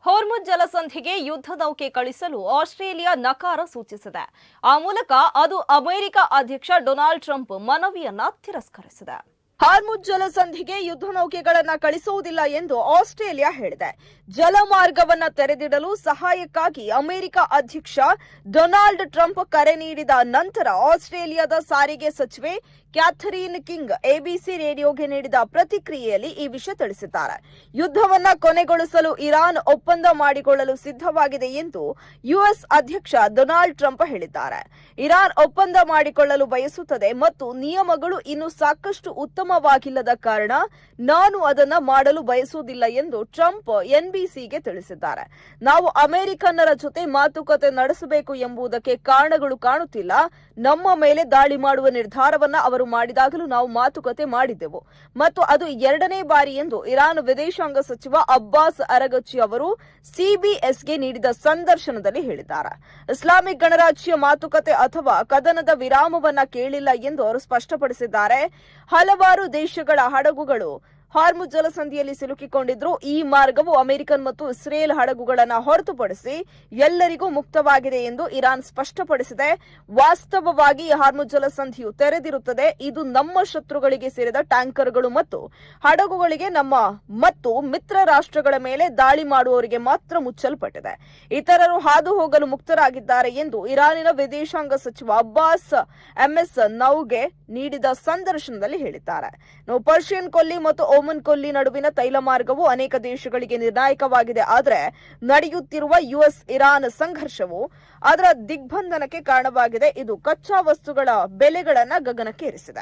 Hormuz ಜಲಸಂಧಿಗೆ ಯುದ್ಧ ನೌಕೆ ಕಳಿಸಲು ಆಸ್ಟ್ರೇಲಿಯಾ ನಕಾರ ಸೂಚಿಸಿದೆ. ಆ ಮೂಲಕ ಅದು ಅಮೆರಿಕ ಅಧ್ಯಕ್ಷ ಡೊನಾಲ್ಡ್ ಟ್ರಂಪ್ ಮನವಿಯನ್ನ ತಿರಸ್ಕರಿಸಿದೆ. ಹಾರ್ಮುಜ್ ಜಲಸಂಧಿಗೆ ಯುದ್ಧ ನೌಕೆಗಳನ್ನು ಕಳಿಸುವುದಿಲ್ಲ ಎಂದು ಆಸ್ಟ್ರೇಲಿಯಾ ಹೇಳಿದೆ. ಜಲಮಾರ್ಗವನ್ನು ತೆರೆದಿಡಲು ಸಹಾಯಕ್ಕಾಗಿ ಅಮೆರಿಕ ಅಧ್ಯಕ್ಷ ಡೊನಾಲ್ಡ್ ಟ್ರಂಪ್ ಕರೆ ನೀಡಿದ ನಂತರ ಆಸ್ಟ್ರೇಲಿಯಾದ ಸಾರಿಗೆ ಸಚಿವೆ ಕ್ಯಾಥರೀನ್ ಕಿಂಗ್ ಎಬಿಸಿ ರೇಡಿಯೋಗೆ ನೀಡಿದ ಪ್ರತಿಕ್ರಿಯೆಯಲ್ಲಿ ಈ ವಿಷಯ ತಿಳಿಸಿದ್ದಾರೆ. ಯುದ್ಧವನ್ನ ಕೊನೆಗೊಳಿಸಲು ಇರಾನ್ ಒಪ್ಪಂದ ಮಾಡಿಕೊಳ್ಳಲು ಸಿದ್ಧವಾಗಿದೆ ಎಂದು ಯುಎಸ್ ಅಧ್ಯಕ್ಷ ಡೊನಾಲ್ಡ್ ಟ್ರಂಪ್ ಹೇಳಿದ್ದಾರೆ. ಇರಾನ್ ಒಪ್ಪಂದ ಮಾಡಿಕೊಳ್ಳಲು ಬಯಸುತ್ತದೆ ಮತ್ತು ನಿಯಮಗಳು ಇನ್ನೂ ಸಾಕಷ್ಟು ಉತ್ತಮವಾಗಿಲ್ಲದ ಕಾರಣ ನಾನು ಅದನ್ನ ಮಾಡಲು ಬಯಸುವುದಿಲ್ಲ ಎಂದು ಟ್ರಂಪ್ ಎನ್ಬಿಸಿಗೆ ತಿಳಿಸಿದ್ದಾರೆ. ನಾವು ಅಮೆರಿಕನ್ನರ ಜೊತೆ ಮಾತುಕತೆ ನಡೆಸಬೇಕು ಎಂಬುದಕ್ಕೆ ಕಾರಣಗಳು ಕಾಣುತ್ತಿಲ್ಲ. ನಮ್ಮ ಮೇಲೆ ದಾಳಿ ಮಾಡುವ ನಿರ್ಧಾರವನ್ನ ಅವರು ಮಾಡಿದಾಗಲೂ ನಾವು ಮಾತುಕತೆ ಮಾಡಿದ್ದೆವು ಮತ್ತು ಅದು ಎರಡನೇ ಬಾರಿ ಎಂದು ಇರಾನ್ ವಿದೇಶಾಂಗ ಸಚಿವ ಅಬ್ಬಾಸ್ ಅರಗಚಿ ಅವರು ಸಿಬಿಎಸ್ಗೆ ನೀಡಿದ ಸಂದರ್ಶನದಲ್ಲಿ ಹೇಳಿದ್ದಾರೆ. ಇಸ್ಲಾಮಿಕ್ ಗಣರಾಜ್ಯ ಮಾತುಕತೆ ಅಥವಾ ಕದನದ ವಿರಾಮವನ್ನ ಕೇಳಿಲ್ಲ ಎಂದು ಅವರು ಸ್ಪಷ್ಟಪಡಿಸಿದ್ದಾರೆ. ಹಲವಾರು ದೇಶಗಳ ಹಡಗುಗಳು ಹಾರ್ಮುಜ್ ಜಲಸಂಧಿಯಲ್ಲಿ ಸಿಲುಕಿಕೊಂಡಿದ್ರು. ಈ ಮಾರ್ಗವು ಅಮೆರಿಕನ್ ಮತ್ತು ಇಸ್ರೇಲ್ ಹಡಗುಗಳನ್ನು ಹೊರತುಪಡಿಸಿ ಎಲ್ಲರಿಗೂ ಮುಕ್ತವಾಗಿದೆ ಎಂದು ಇರಾನ್ ಸ್ಪಷ್ಟಪಡಿಸಿದೆ. ವಾಸ್ತವವಾಗಿ ಹಾರ್ಮುಜ್ ಜಲಸಂಧಿಯು ತೆರೆದಿರುತ್ತದೆ. ಇದು ನಮ್ಮ ಶತ್ರುಗಳಿಗೆ ಸೇರಿದ ಟ್ಯಾಂಕರ್ಗಳು ಮತ್ತು ಹಡಗುಗಳಿಗೆ ಮತ್ತು ಮಿತ್ರ ರಾಷ್ಟ್ರಗಳ ಮೇಲೆ ದಾಳಿ ಮಾಡುವವರಿಗೆ ಮಾತ್ರ ಮುಚ್ಚಲ್ಪಟ್ಟಿದೆ. ಇತರರು ಹಾದು ಹೋಗಲು ಮುಕ್ತರಾಗಿದ್ದಾರೆ ಎಂದು ಇರಾನಿನ ವಿದೇಶಾಂಗ ಸಚಿವ ಅಬ್ಬಾಸ್ ಎಂಎಸ್ ನೌಗೆ ನೀಡಿದ ಸಂದರ್ಶನದಲ್ಲಿ ಹೇಳಿದ್ದಾರೆ. ಪರ್ಷಿಯನ್ ಕೊಲ್ಲಿ ಮತ್ತು ಓಮನ್ ಕೊಲ್ಲಿ ನಡುವಿನ ತೈಲ ಮಾರ್ಗವು ಅನೇಕ ದೇಶಗಳಿಗೆ ನಿರ್ಣಾಯಕವಾಗಿದೆ. ಆದರೆ ನಡೆಯುತ್ತಿರುವ ಯುಎಸ್ ಇರಾನ್ ಸಂಘರ್ಷವು ಅದರ ದಿಗ್ಬಂಧನಕ್ಕೆ ಕಾರಣವಾಗಿದೆ. ಇದು ಕಚ್ಚಾ ವಸ್ತುಗಳ ಬೆಲೆಗಳನ್ನು ಗಗನಕ್ಕೆ ಏರಿಸಿದೆ.